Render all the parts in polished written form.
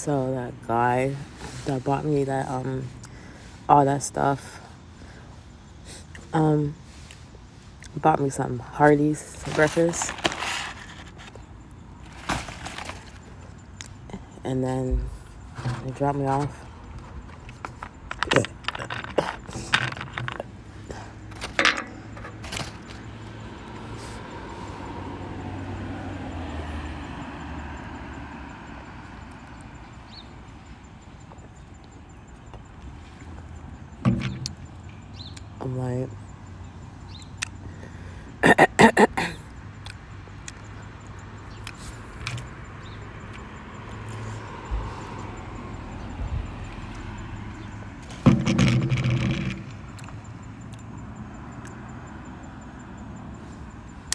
So that guy that bought me that all that stuff bought me some Hardee's breakfast, and then they dropped me off. I'm like,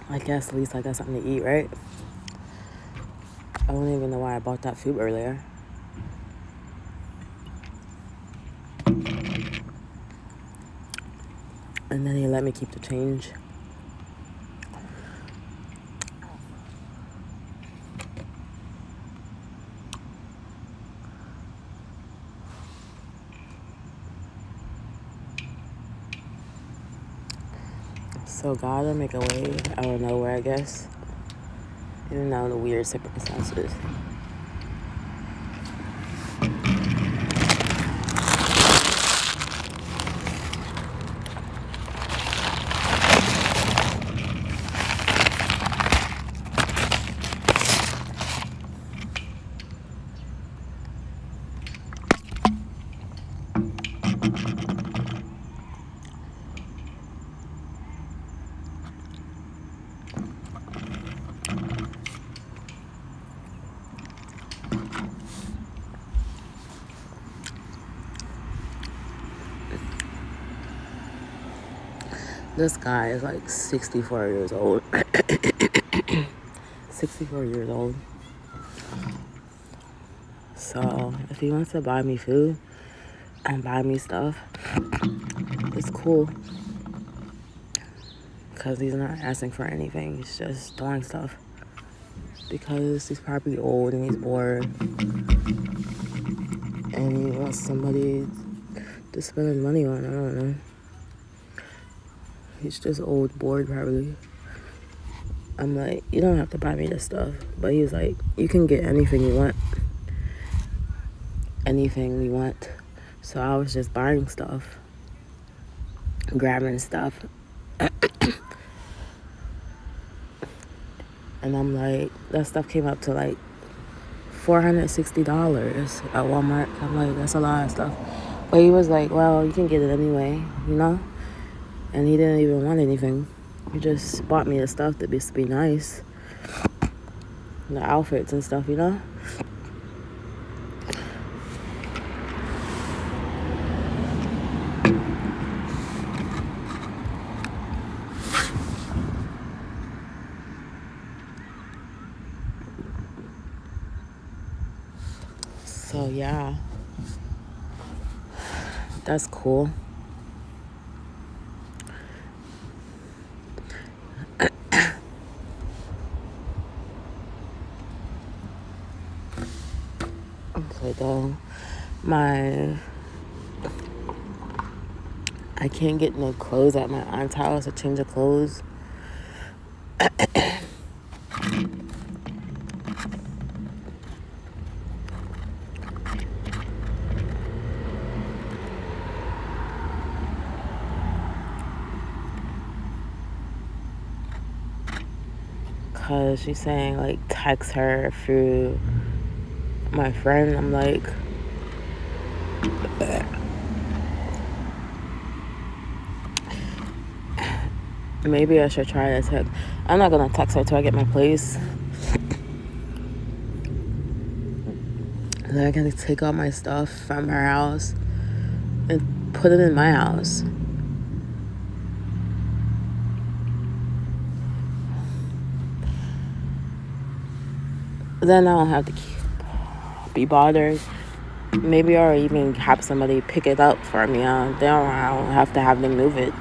I guess at least I got something to eat, right? I don't even know why I bought that food earlier. And then he let me keep the change. So God will make a way out of nowhere, I guess. Even though the weird circumstances. This guy is like 64 years old. 64 years old. So if he wants to buy me food and buy me stuff, it's cool. Because he's not asking for anything. He's just doing stuff. Because he's probably old and he's bored. And he wants somebody to spend his money on. I don't know. He's just old, bored probably. I'm like, you don't have to buy me this stuff. But he's like, you can get anything you want. Anything we want. So I was just buying stuff. Grabbing stuff. And I'm like, that stuff came up to like $460 at Walmart. I'm like, that's a lot of stuff. But he was like, well, you can get it anyway, you know? And he didn't even want anything. He just bought me the stuff that used to be nice. The outfits and stuff, you know? So, yeah. That's cool. Okay, though. I can't get no clothes at my aunt's house, a change of clothes. Because she's saying, like, text her through my friend. I'm like, maybe I should try to text. I'm not going to text her till I get my place. Then I gotta take all my stuff from her house and put it in my house. Then I don't have to be bothered. Maybe I'll even have somebody pick it up for me. I don't have to have them move it.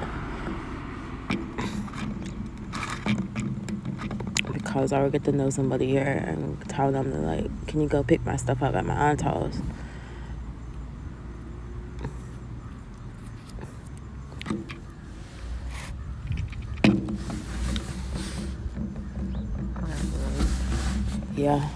because I would get to know somebody here and tell them to, like, can you go pick my stuff up at my aunt's house? Yeah.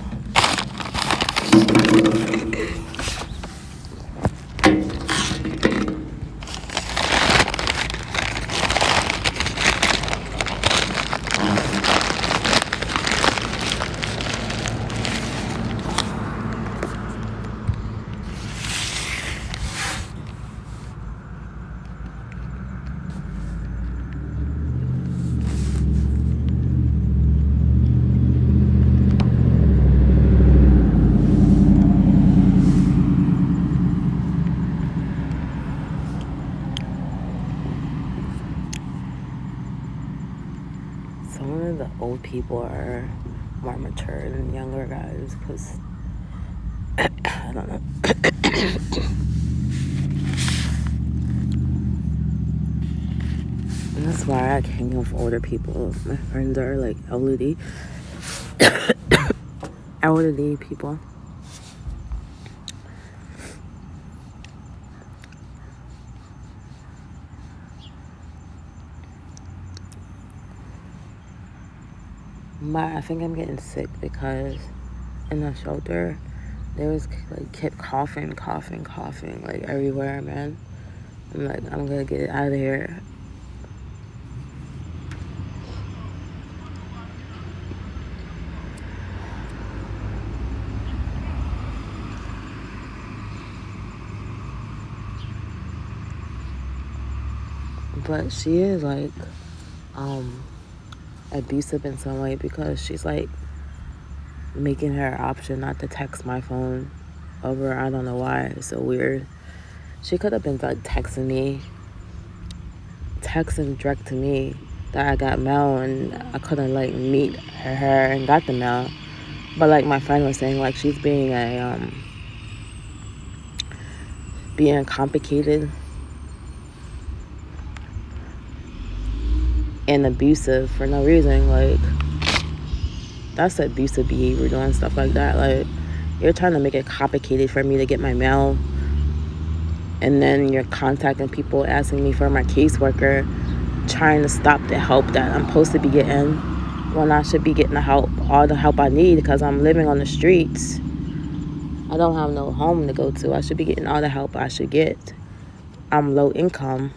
Some of the old people are more mature than younger guys, because I don't know. And that's why I hang out with older people. My friends are like elderly people. But I think I'm getting sick because in the shelter, there was like kept coughing like everywhere, man. I'm like, I'm gonna get it out of here. But she is like abusive in some way, because she's like making her option not to text my phone over. I don't know why. It's so weird. She could have been like texting direct to me that I got mail, and I couldn't like meet her and got the mail. But like my friend was saying, like she's being complicated and abusive for no reason. Like, that's abusive behavior, doing stuff like that. Like, you're trying to make it complicated for me to get my mail, and then you're contacting people asking me for my caseworker, trying to stop the help that I'm supposed to be getting when I should be getting all the help I need, because I'm living on the streets. I don't have no home to go to. I should be getting all the help I should get. I'm low income.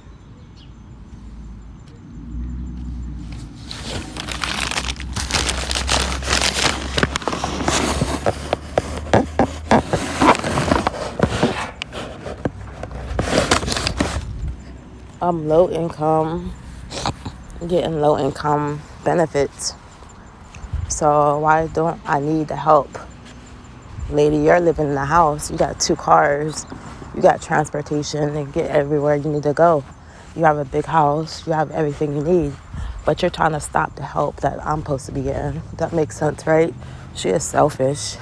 I'm low income, getting low income benefits. So why don't I need the help? Lady, you're living in a house. You got 2 cars. You got transportation and get everywhere you need to go. You have a big house. You have everything you need. But you're trying to stop the help that I'm supposed to be getting. That makes sense, right? She is selfish.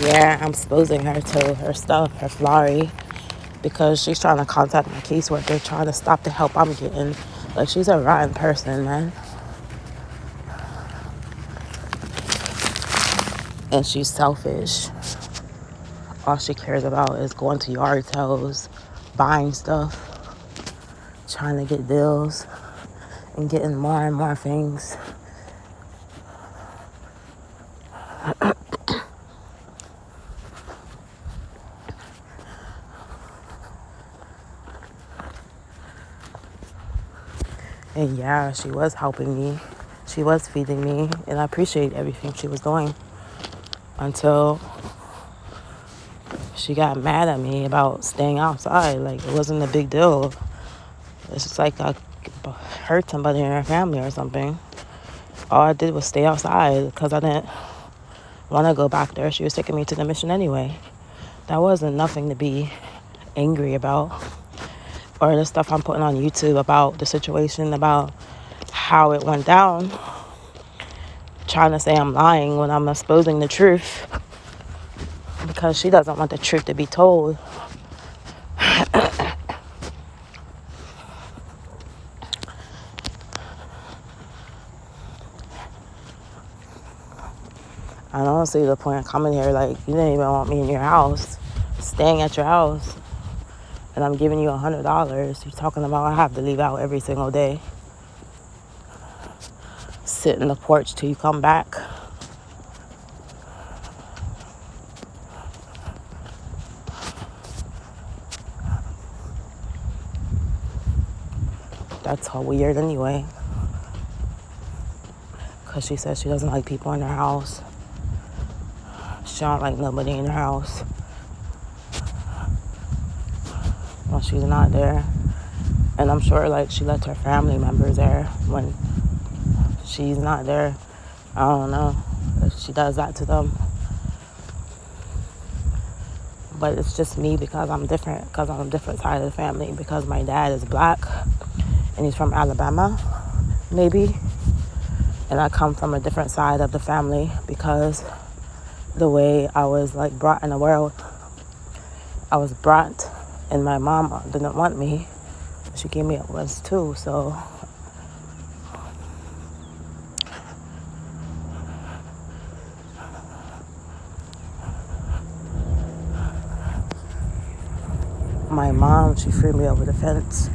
Yeah, I'm exposing her to her stuff, her flurry, because she's trying to contact my caseworker, trying to stop the help I'm getting. Like, she's a rotten person, man. And she's selfish. All she cares about is going to yard sales, buying stuff, trying to get deals, and getting more and more things. And yeah, she was helping me. She was feeding me, and I appreciate everything she was doing, until she got mad at me about staying outside. Like, it wasn't a big deal. It's just like I hurt somebody in her family or something. All I did was stay outside because I didn't want to go back there. She was taking me to the mission anyway. That wasn't nothing to be angry about. Or the stuff I'm putting on YouTube about the situation, about how it went down. Trying to say I'm lying when I'm exposing the truth, because she doesn't want the truth to be told. don't see the point of coming here. Like, you didn't even want me in your house, staying at your house, and I'm giving you $100. You're talking about I have to leave out every single day, sit in the porch till you come back. That's all weird anyway. Because she says she doesn't like people in her house. She don't like nobody in her house when she's not there. And I'm sure, like, she lets her family members there when she's not there. I don't know if she does that to them. But it's just me because I'm different. Because I'm a different side of the family. Because my dad is black. And he's from Alabama, maybe. And I come from a different side of the family because the way I was, like, brought in the world. I was brought, and my mom didn't want me. She gave me up once too, so my mom, she threw me over the fence.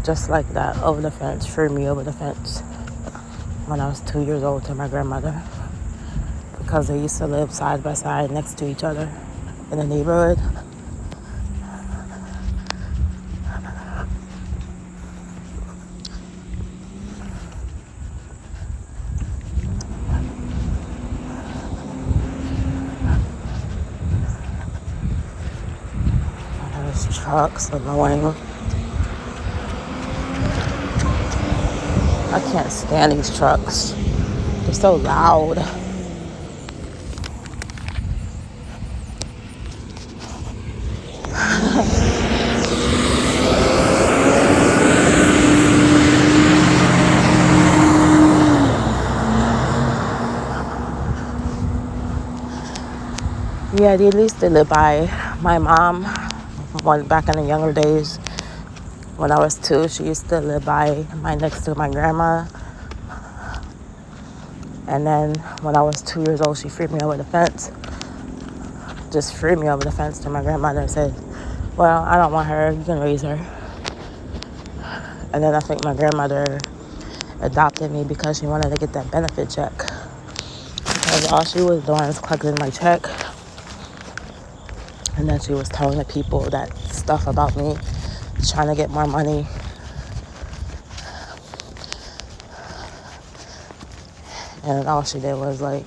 Just like that, over the fence, threw me over the fence when I was 2 years old to my grandmother. Because they used to live side by side next to each other in the neighborhood. There's trucks annoying. I can't stand these trucks. They're so loud. Yeah, they used to live by my mom. Back in the younger days, when I was 2, she used to live by next to my grandma. And then when I was 2 years old, she freed me over the fence. Just freed me over the fence to my grandmother and said, well, I don't want her. You can raise her. And then I think my grandmother adopted me because she wanted to get that benefit check. Because all she was doing was collecting my check. And then she was telling the people that stuff about me, trying to get more money. And all she did was, like,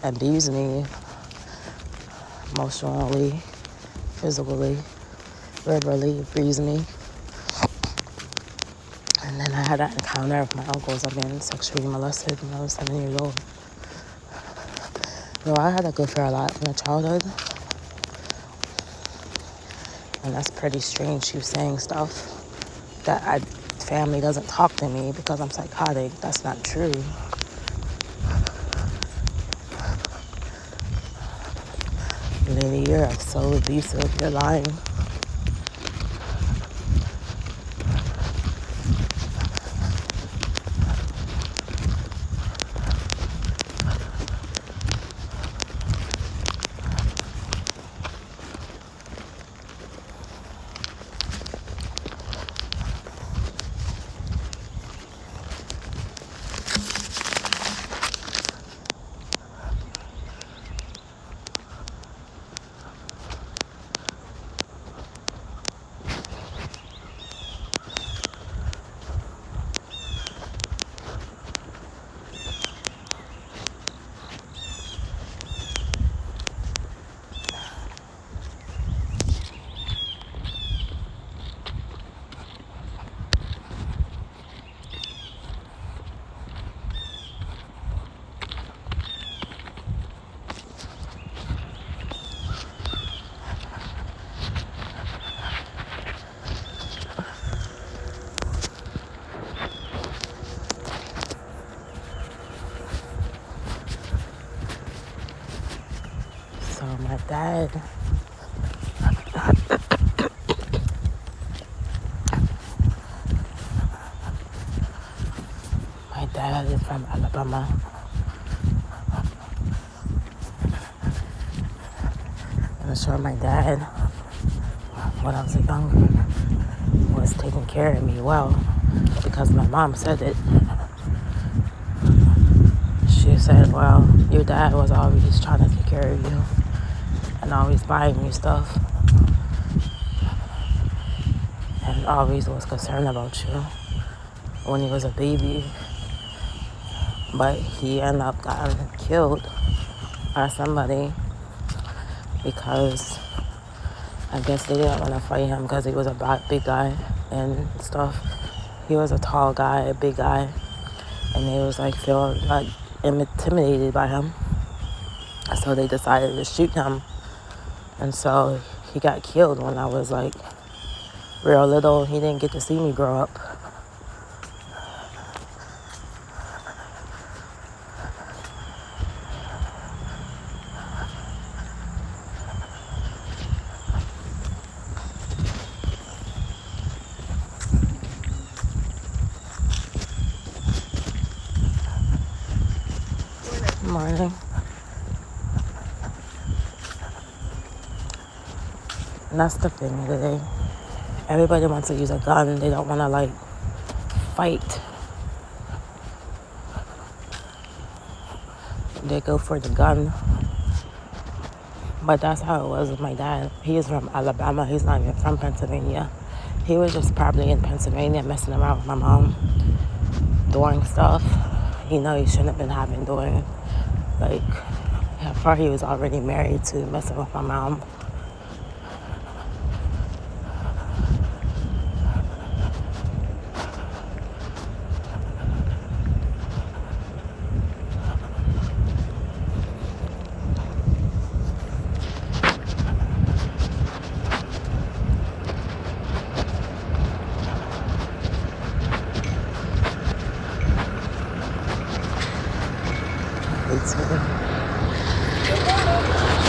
abuse me emotionally, physically, verbally abuse me. And then I had that encounter with my uncles. I've been sexually molested when I was 7 years old. So I had to go through a lot in my childhood. And that's pretty strange. She was saying stuff that family doesn't talk to me because I'm psychotic. That's not true. Lady, you're so abusive. You're lying. So my dad, from Alabama. And I'm sure my dad, when I was young, was taking care of me well because my mom said it. She said, well, your dad was always trying to take care of you and always buying you stuff and always was concerned about you when he was a baby. But he ended up getting killed by somebody because I guess they didn't want to fight him because he was a big guy and stuff. He was a tall guy, a big guy, and they was like feeling like intimidated by him. So they decided to shoot him. And so he got killed when I was like real little. He didn't get to see me grow up. Morning. And that's the thing today. Everybody wants to use a gun. They don't want to like fight. They go for the gun. But that's how it was with my dad. He is from Alabama. He's not even from Pennsylvania. He was just probably in Pennsylvania messing around with my mom, doing stuff he shouldn't have been having doing. Like, how far he was already married to messing with my mom.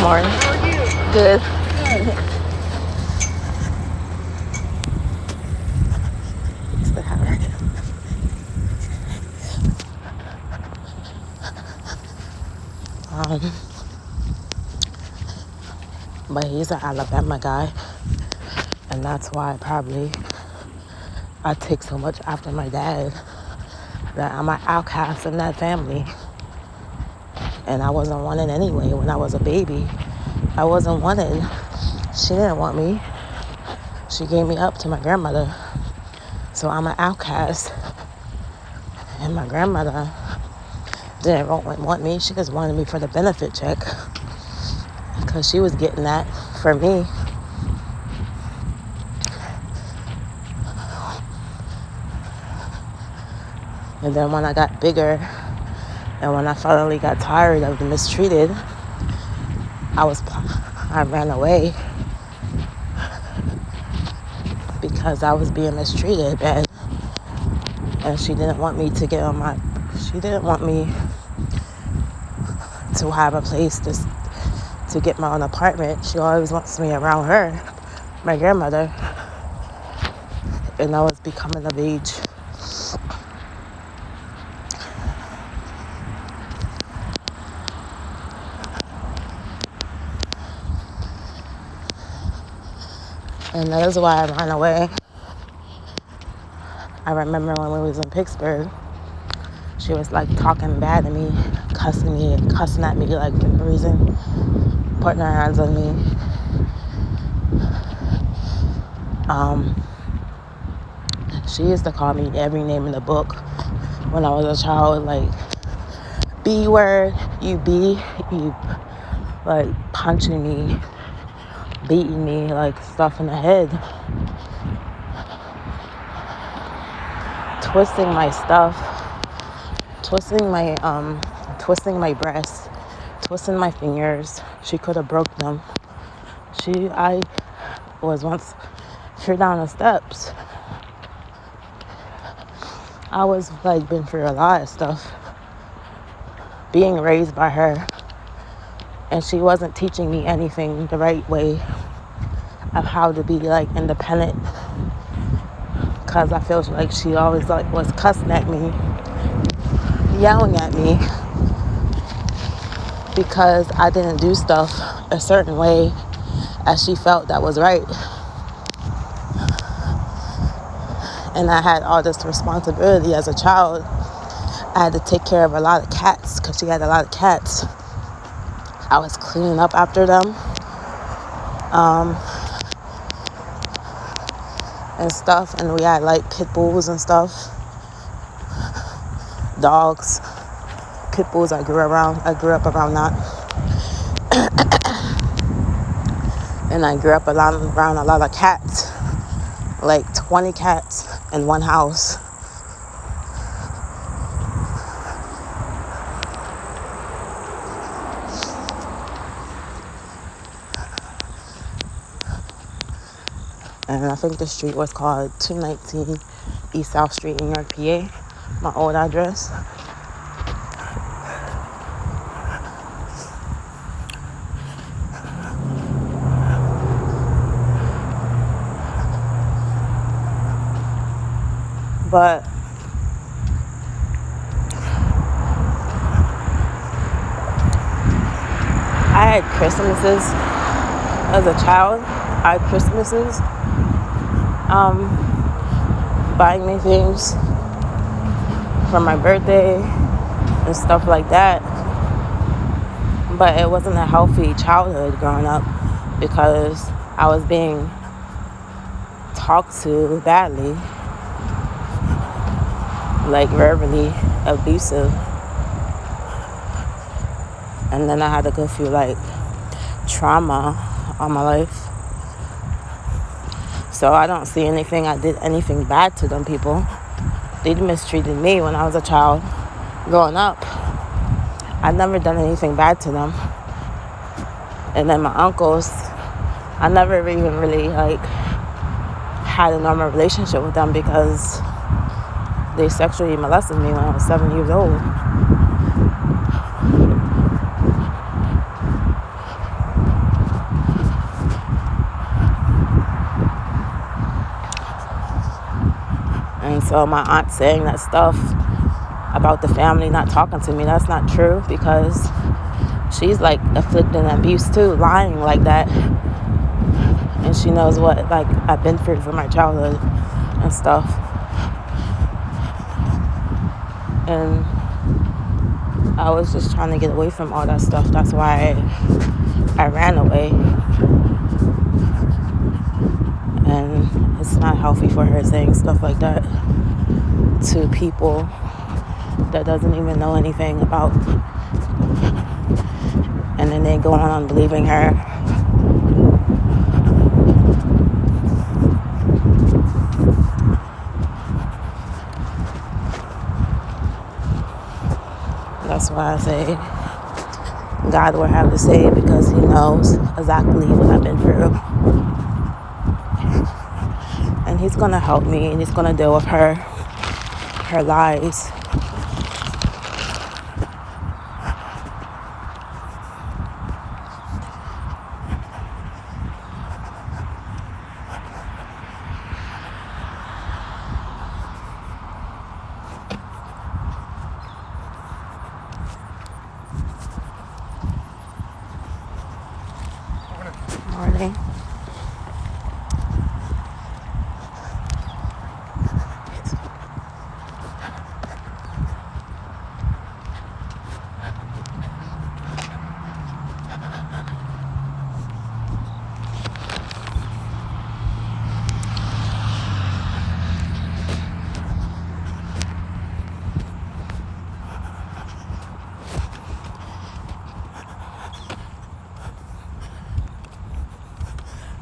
Morning. How are you? Good. But he's an Alabama guy, and that's why probably I take so much after my dad, that I'm an outcast in that family. And I wasn't wanted anyway when I was a baby. I wasn't wanted. She didn't want me. She gave me up to my grandmother. So I'm an outcast. And my grandmother didn't want me. She just wanted me for the benefit check. Because she was getting that for me. And then when I got bigger, and when I finally got tired of the mistreated, I ran away because I was being mistreated, and she didn't want me to she didn't want me to have a place to get my own apartment. She always wants me around her, my grandmother, and I was becoming of age. And that is why I ran away. I remember when we was in Pittsburgh, she was like talking bad to me, cussing at me like for no reason, putting her hands on me. She used to call me every name in the book when I was a child, like B word, you like punching me, beating me, like stuff in the head, twisting my stuff, twisting my breasts, twisting my fingers. She could have broke them. I was once threw down the steps. I was like been through a lot of stuff, being raised by her, and she wasn't teaching me anything the right way of how to be like independent, because I feel like she always like was cussing at me. yelling at me because I didn't do stuff a certain way as she felt that was right. And I had all this responsibility as a child. I had to take care of a lot of cats because she had a lot of cats. I was cleaning up after them and stuff. And we had like pit bulls and stuff, dogs, pit bulls. I grew up around that. And I grew up around a lot of cats, like 20 cats in one house. And I think the street was called 219 East South Street in York, PA, my old address. But I had Christmases as a child. I had Christmases buying me things for my birthday and stuff like that. But it wasn't a healthy childhood growing up because I was being talked to badly, like verbally abusive. And then I had to go through like trauma all my life. So I don't see I did anything bad to them people. They mistreated me when I was a child growing up. I'd never done anything bad to them. And then my uncles, I never even really like had a normal relationship with them because they sexually molested me when I was 7 years old. And so my aunt saying that stuff about the family not talking to me, that's not true because she's like afflicting abuse too, lying like that. And she knows what like I've been through for my childhood and stuff. And I was just trying to get away from all that stuff. That's why I ran away. And it's not healthy for her saying stuff like that to people that doesn't even know anything about. And then they go on believing her. That's why I say God will have to say because he knows exactly what I've been through. And he's going to help me and he's going to deal with her lies. Morning.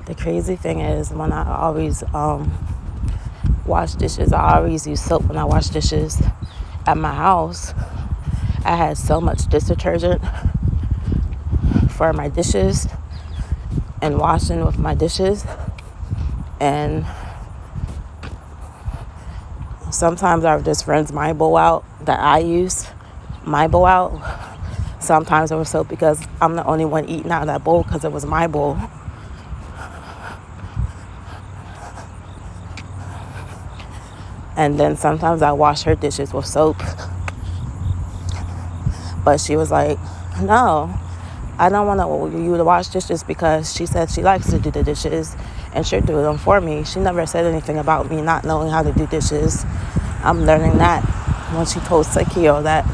The crazy thing is when I always wash dishes, I always use soap when I wash dishes at my house. I had so much dish detergent for my dishes and washing with my dishes. And sometimes I would just rinse my bowl out that I use, my bowl out. Sometimes it was soap because I'm the only one eating out of that bowl because it was my bowl. And then sometimes I wash her dishes with soap. But she was like, no, I don't want you to wash dishes, because she said she likes to do the dishes and she'll do them for me. She never said anything about me not knowing how to do dishes. I'm learning that when she told Sakio that.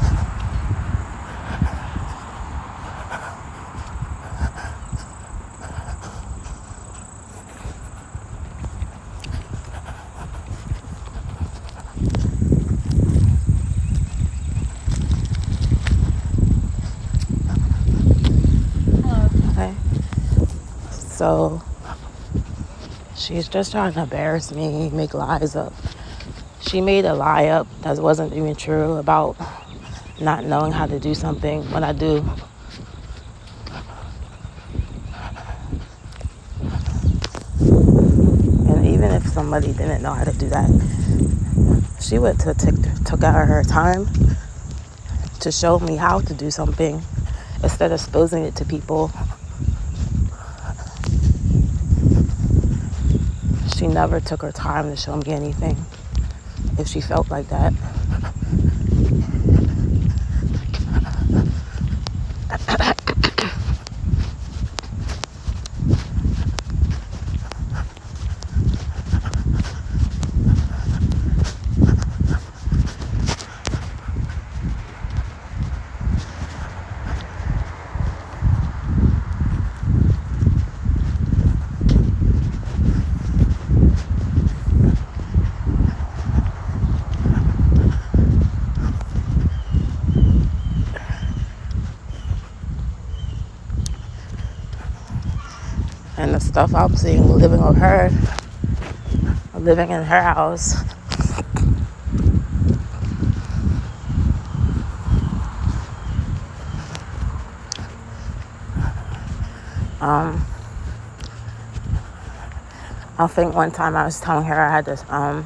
Okay. So she's just trying to embarrass me, make lies up. She made a lie up that wasn't even true about not knowing how to do something when I do. And even if somebody didn't know how to do that, she would took out her time to show me how to do something instead of exposing it to people. She never took her time to show me anything if she felt like that. And the stuff I'm seeing living with her, living in her house, I think one time I was telling her I had to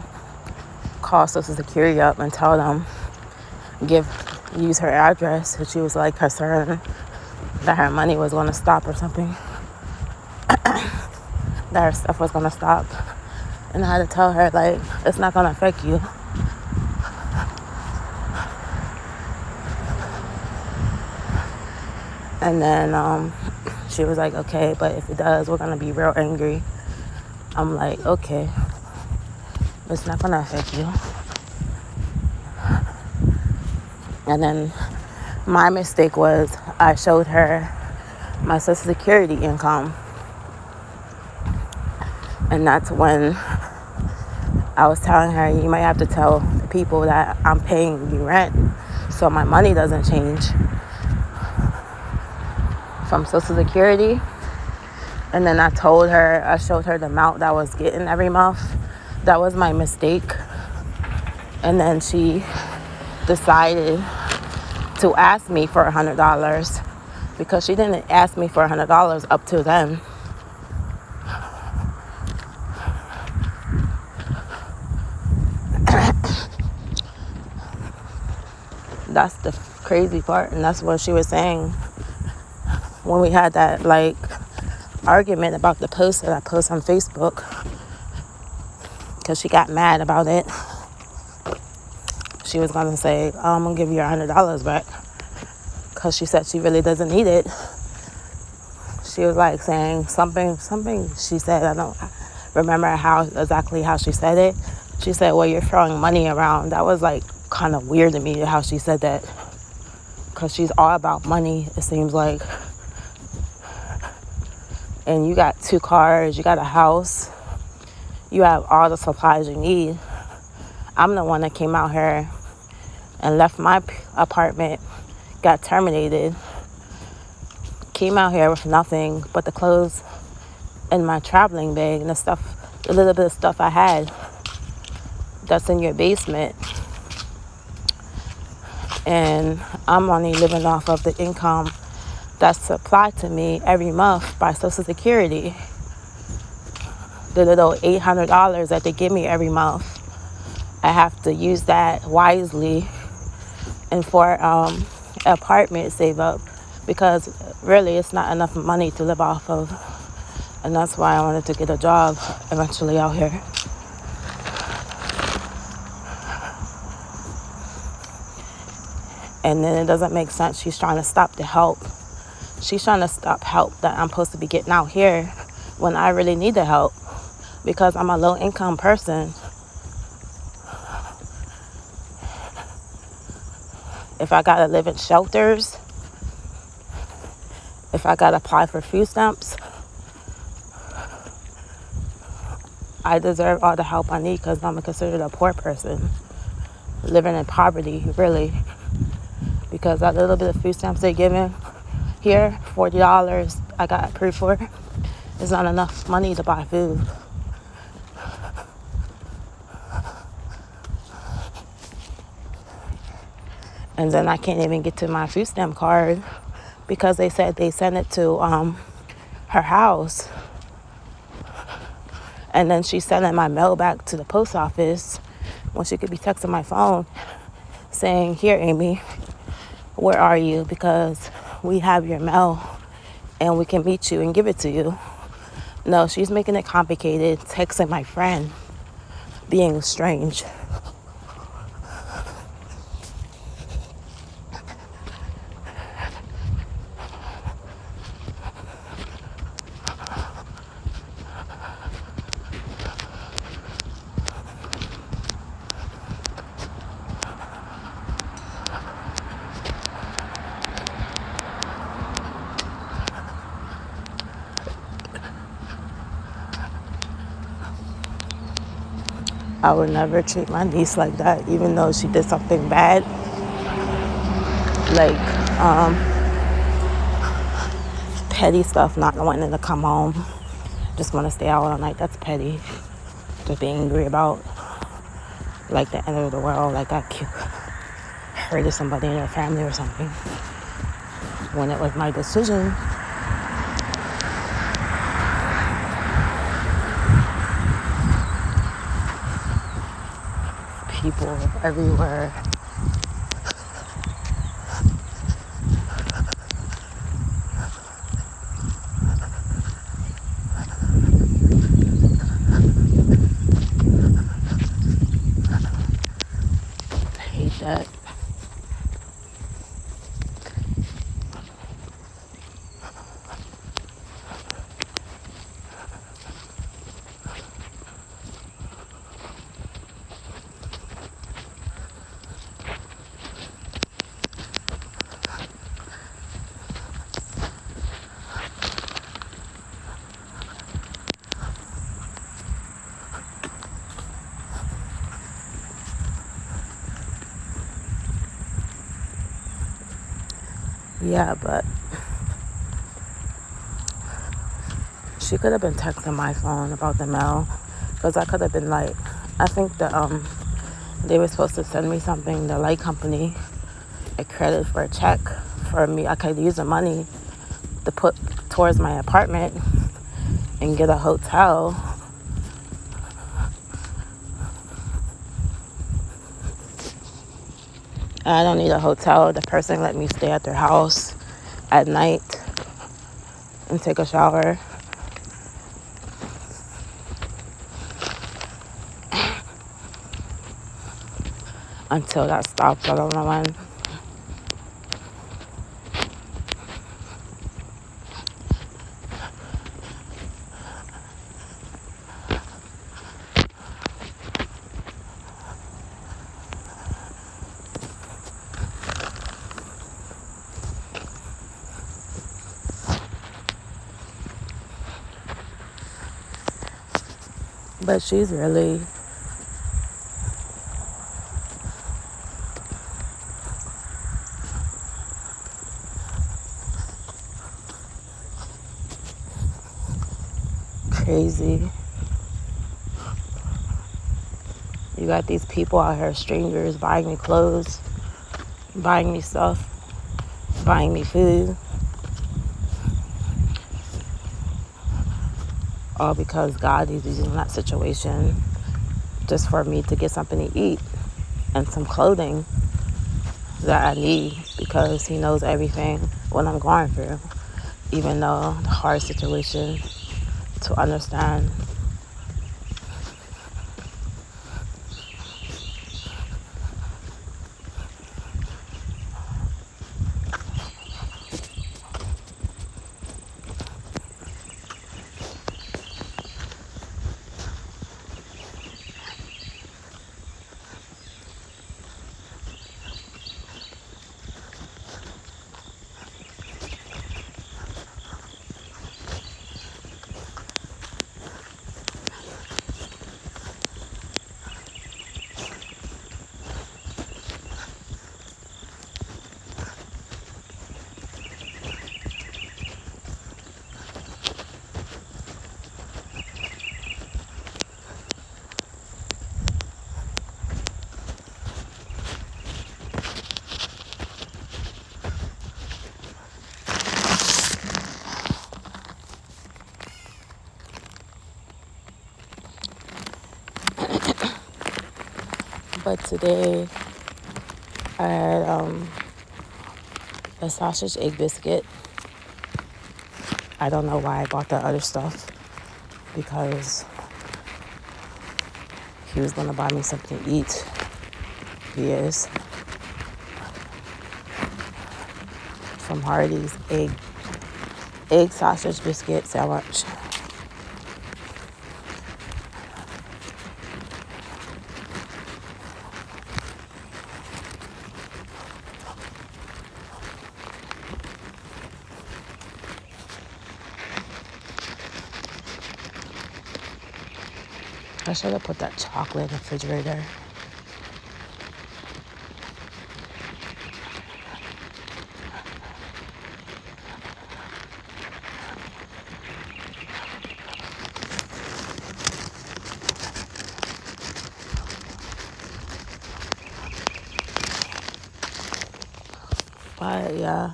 call Social Security up and tell them, use her address, and she was like concerned that her money was going to stop or something, that her stuff was going to stop. And I had to tell her, like, it's not going to affect you. And then she was like, okay, but if it does, we're going to be real angry. I'm like, okay, it's not going to affect you. And then my mistake was I showed her my Social Security income. And that's when I was telling her, you might have to tell the people that I'm paying you rent so my money doesn't change from Social Security. And then I showed her the amount that I was getting every month. That was my mistake. And then she decided to ask me for $100 because she didn't ask me for $100 up to then. That's the crazy part. And that's what she was saying when we had that like argument about the post that I post on Facebook, because she got mad about it. She was gonna say, oh, I'm gonna give you your $100 back, because she said she really doesn't need it. She was like saying something she said, I don't remember exactly how she said it. She said, well, you're throwing money around. That was like kind of weird to me how she said that, because she's all about money, it seems like. And you got 2 cars, you got a house, you have all the supplies you need. I'm the one that came out here and left my apartment, got terminated, came out here with nothing but the clothes in my traveling bag and the little bit of stuff I had that's in your basement. And I'm only living off of the income that's supplied to me every month by Social Security. The little $800 that they give me every month, I have to use that wisely and for apartment save up, because really it's not enough money to live off of. And that's why I wanted to get a job eventually out here. And then it doesn't make sense. She's trying to stop the help. She's trying to stop help that I'm supposed to be getting out here when I really need the help because I'm a low income person. If I gotta live in shelters, if I gotta apply for food stamps, I deserve all the help I need because I'm considered a poor person living in poverty, really. Because that little bit of food stamps they're giving here, $40 I got approved for, is not enough money to buy food. And then I can't even get to my food stamp card because they said they sent it to her house. And then she's sending my mail back to the post office when she could be texting my phone saying, here, Amy, where are you? Because we have your mail and we can meet you and give it to you. No, she's making it complicated, texting my friend, being strange. I would never treat my niece like that, even though she did something bad. Like, petty stuff, not wanting to come home. Just want to stay out all night. That's petty. Just being angry about, like, the end of the world. Like, I hurted somebody in their family or something. When it was my decision. People everywhere. I hate that. Yeah, but she could have been texting my phone about the mail, because I could have been like, I think that they were supposed to send me something, the light company, a credit for a check for me. I could use the money to put towards my apartment and get a hotel. I don't need a hotel. The person let me stay at their house at night and take a shower. Until that stops. I don't know when. But she's really crazy. You got these people out here, strangers, buying me clothes, buying me stuff, buying me food. All because God is using that situation just for me to get something to eat and some clothing that I need, because he knows everything what I'm going through, even though the hard situation to understand. But today I had a sausage egg biscuit. I don't know why I bought the other stuff, because he was gonna buy me something to eat. He is. From Hardee's egg sausage biscuit sandwich. I should have put that chocolate in the refrigerator. But yeah.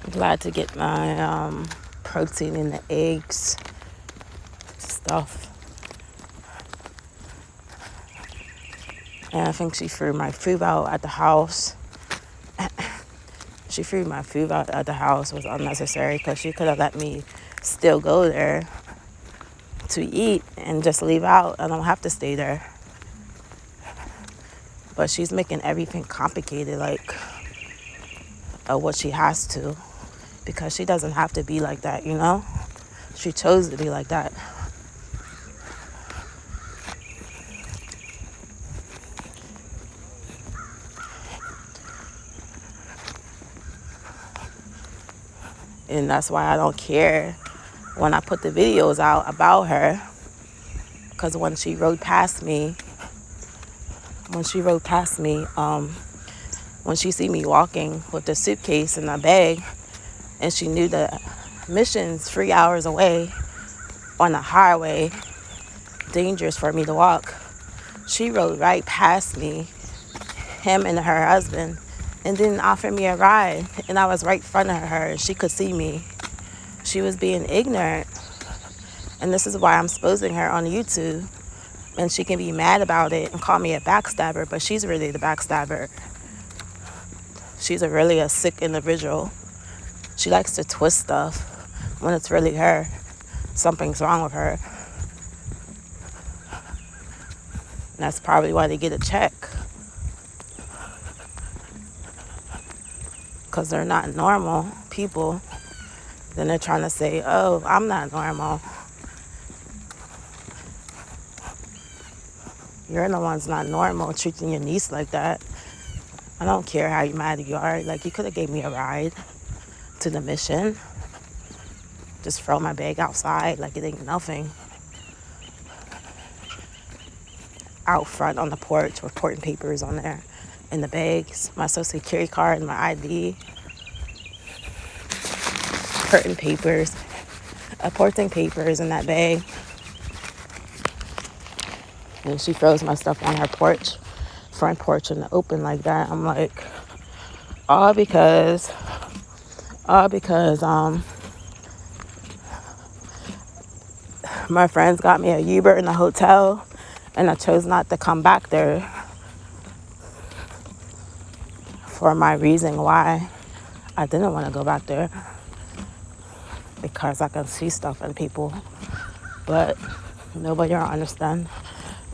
I'm glad to get my protein in the eggs stuff. And I think she threw my food out at the house. She threw my food out at the house was unnecessary, because she could have let me still go there to eat and just leave out. I don't have to stay there. But she's making everything complicated, like what she has to, because she doesn't have to be like that, you know? She chose to be like that. And that's why I don't care when I put the videos out about her. Because when she rode past me, when she see me walking with the suitcase and a bag, and she knew the mission's 3 hours away on a highway, dangerous for me to walk, she rode right past me, him and her husband, and didn't offer me a ride. And I was right in front of her, and she could see me. She was being ignorant. And this is why I'm exposing her on YouTube. And she can be mad about it and call me a backstabber, but she's really the backstabber. She's really a sick individual. She likes to twist stuff when it's really her. Something's wrong with her. And that's probably why they get a check. Because they're not normal people. Then they're trying to say, oh, I'm not normal. You're the one's not normal, treating your niece like that. I don't care how mad you are. Like, you could have gave me a ride to the mission. Just throw my bag outside like it ain't nothing. Out front on the porch with important papers on there. In the bags, my social security card and my ID. Important papers in that bag. And she throws my stuff on her porch, front porch in the open like that. I'm like, all because my friends got me a Uber in the hotel, and I chose not to come back there for my reason why I didn't want to go back there, because I can see stuff in people, but nobody will understand.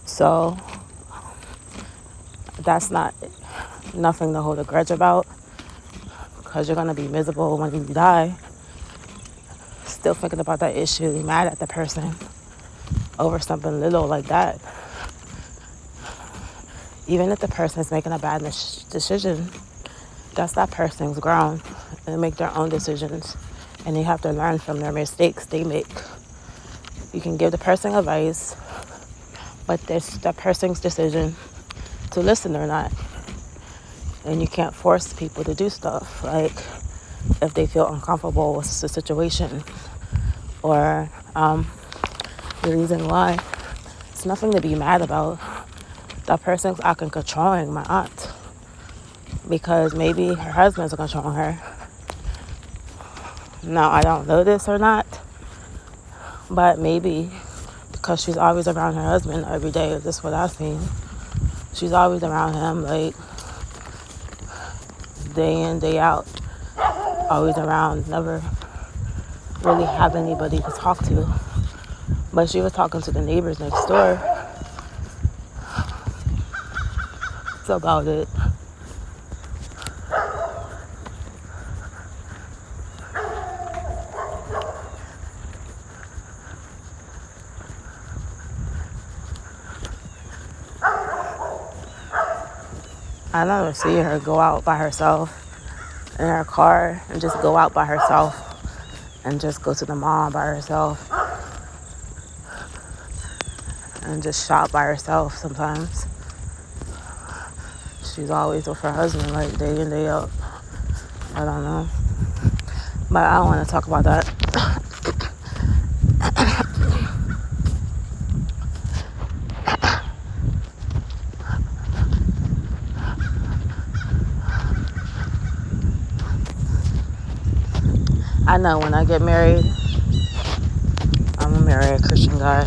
So that's not nothing to hold a grudge about, because you're going to be miserable when you die, still thinking about that issue, mad at the person over something little like that. Even if the person is making a bad decision, that's that person's grown, and they make their own decisions, and they have to learn from their mistakes they make. You can give the person advice, but it's the person's decision to listen or not. And you can't force people to do stuff, like if they feel uncomfortable with the situation or the reason why. It's nothing to be mad about. That person's acting controlling, my aunt, because maybe her husband's controlling her. Now, I don't know this or not, but maybe because she's always around her husband every day. Is this what I've seen? She's always around him, like, day in, day out. Always around, never really have anybody to talk to. But she was talking to the neighbors next door. That's about it. I never see her go out by herself in her car and just go out by herself and just go to the mall by herself and just shop by herself sometimes. She's always with her husband, like, day in, day out. I don't know. But I don't want to talk about that. I know when I get married, I'm going to marry a Christian guy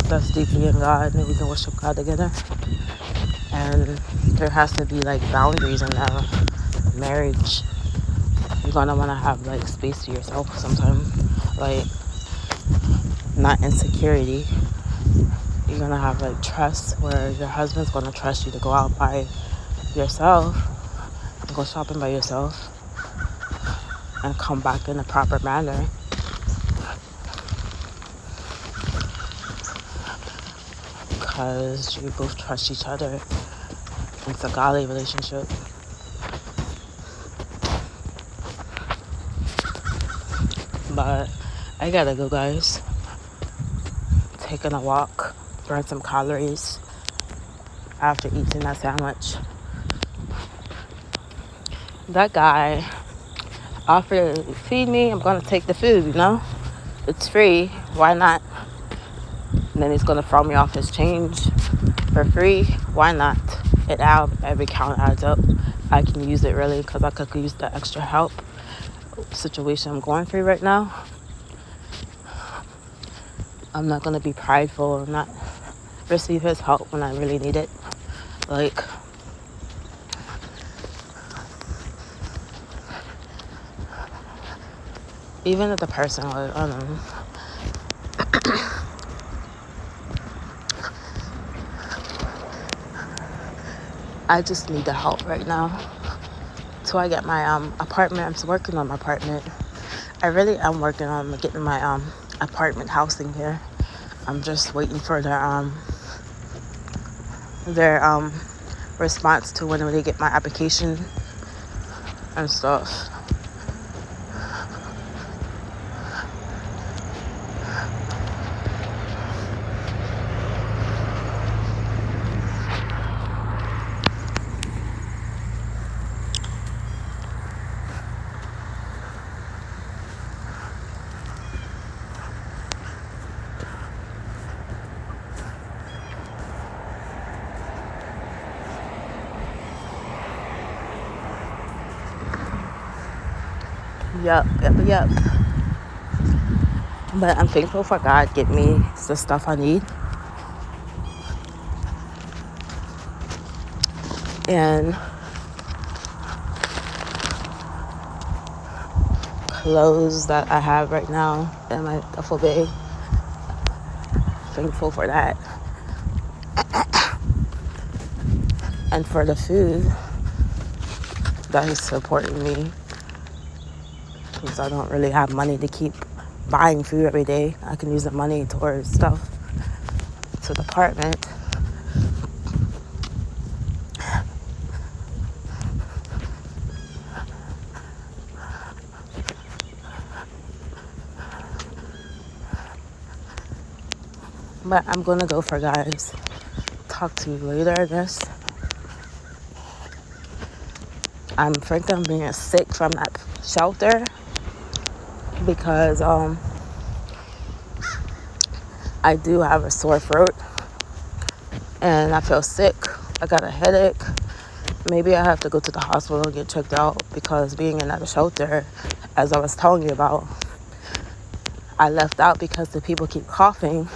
that's deeply in God, and we can worship God together. And there has to be, like, boundaries in our marriage. You're going to want to have, like, space to yourself sometimes. Like, not insecurity. You're going to have, like, trust where your husband's going to trust you to go out by yourself and go shopping by yourself and come back in a proper manner. Because you both trust each other. It's a godly relationship. But I gotta go, guys. Taking a walk, burn some calories after eating that sandwich. That guy offered to feed me. I'm gonna take the food, you know? It's free. Why not? And then he's gonna throw me off his change for free. Why not? Every count adds up. I can use it really because I could use the extra help situation I'm going through right now. I'm not gonna be prideful or not receive his help when I really need it. Like, even if the person was, I don't know. I just need the help right now. Till I get my apartment. I'm still working on my apartment. I really am working on getting my apartment housing here. I'm just waiting for their response to when they get my application and stuff. Yup. But I'm thankful for God getting me the stuff I need. And clothes that I have right now in my duffel bag. Thankful for that. And for the food that is supporting me. Because I don't really have money to keep buying food every day. I can use the money towards stuff to the apartment. But I'm gonna go for guys. Talk to you later, I guess. I'm being sick from that shelter because I do have a sore throat and I feel sick. I got a headache. Maybe I have to go to the hospital and get checked out because being in that shelter, as I was telling you about, I left out because the people keep coughing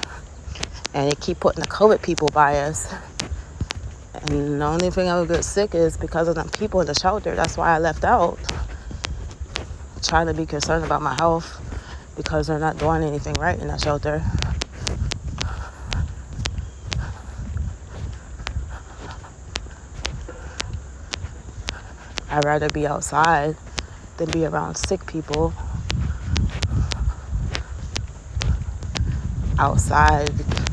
and they keep putting the COVID people by us. And the only thing I would get sick is because of the people in the shelter. That's why I left out. Trying to be concerned about my health because they're not doing anything right in that shelter. I'd rather be outside than be around sick people. Outside,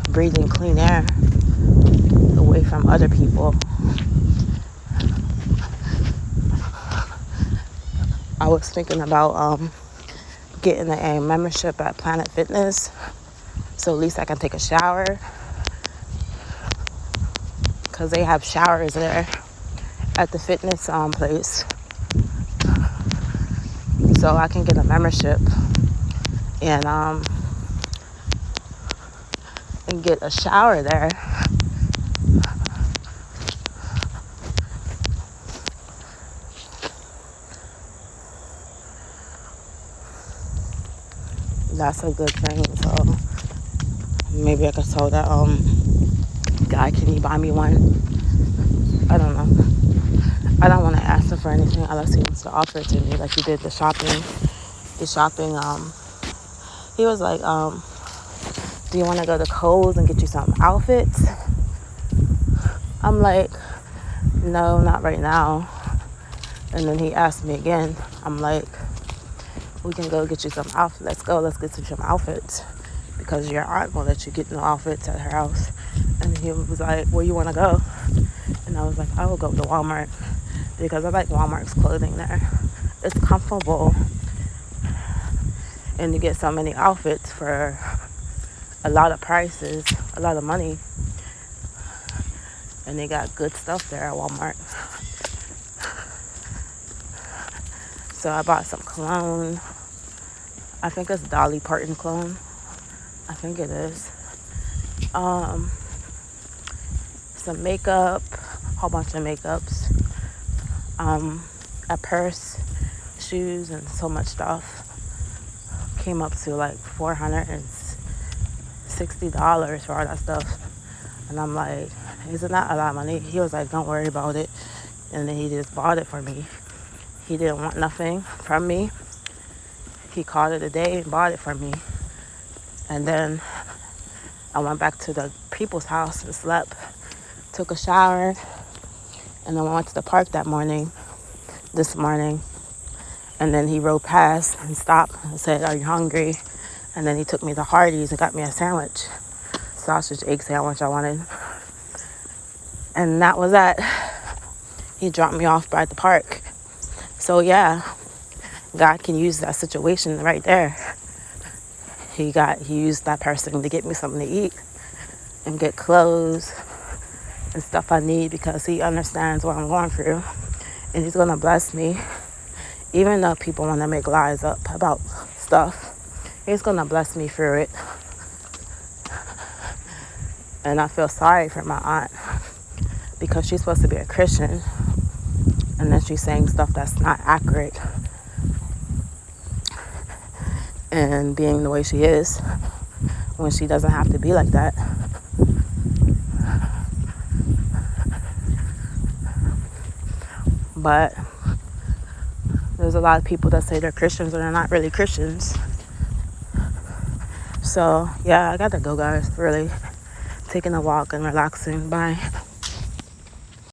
breathing clean air away from other people. I was thinking about getting a membership at Planet Fitness, so at least I can take a shower, because they have showers there at the fitness place. So I can get a membership and get a shower there. That's a good thing. So maybe I could tell that guy, can you buy me one? I don't know. I don't want to ask him for anything unless he wants to offer it to me, like he did the shopping. He was like, do you want to go to Kohl's and get you some outfits? I'm like, no, not right now. And then he asked me again. I'm like, we can go get you some outfits. Let's get you some outfits, because your aunt won't let you get no outfits at her house. And he was like, where you want to go? And I was like, I will go to Walmart, because I like Walmart's clothing there. It's comfortable, and you get so many outfits for a lot of prices, a lot of money. And they got good stuff there at Walmart. So I bought some cologne. I think it's Dolly Parton cologne. I think it is. Some makeup, a whole bunch of makeups. A purse, shoes, and so much stuff. Came up to like $460 for all that stuff. And I'm like, isn't that a lot of money? He was like, don't worry about it. And then he just bought it for me. He didn't want nothing from me. He called it a day and bought it for me. And then I went back to the people's house and slept, took a shower, and then I went to the park this morning. And then he rode past and stopped and said, are you hungry? And then he took me to Hardee's and got me a sandwich, sausage, egg sandwich I wanted. And that was that. He dropped me off by the park. So yeah, God can use that situation right there. He used that person to get me something to eat and get clothes and stuff I need, because he understands what I'm going through. And he's going to bless me. Even though people want to make lies up about stuff, he's going to bless me through it. And I feel sorry for my aunt, because she's supposed to be a Christian, and then she's saying stuff that's not accurate, and being the way she is when she doesn't have to be like that. But there's a lot of people that say they're Christians and they're not really Christians. So yeah, I gotta go, guys. Really taking a walk and relaxing. Bye.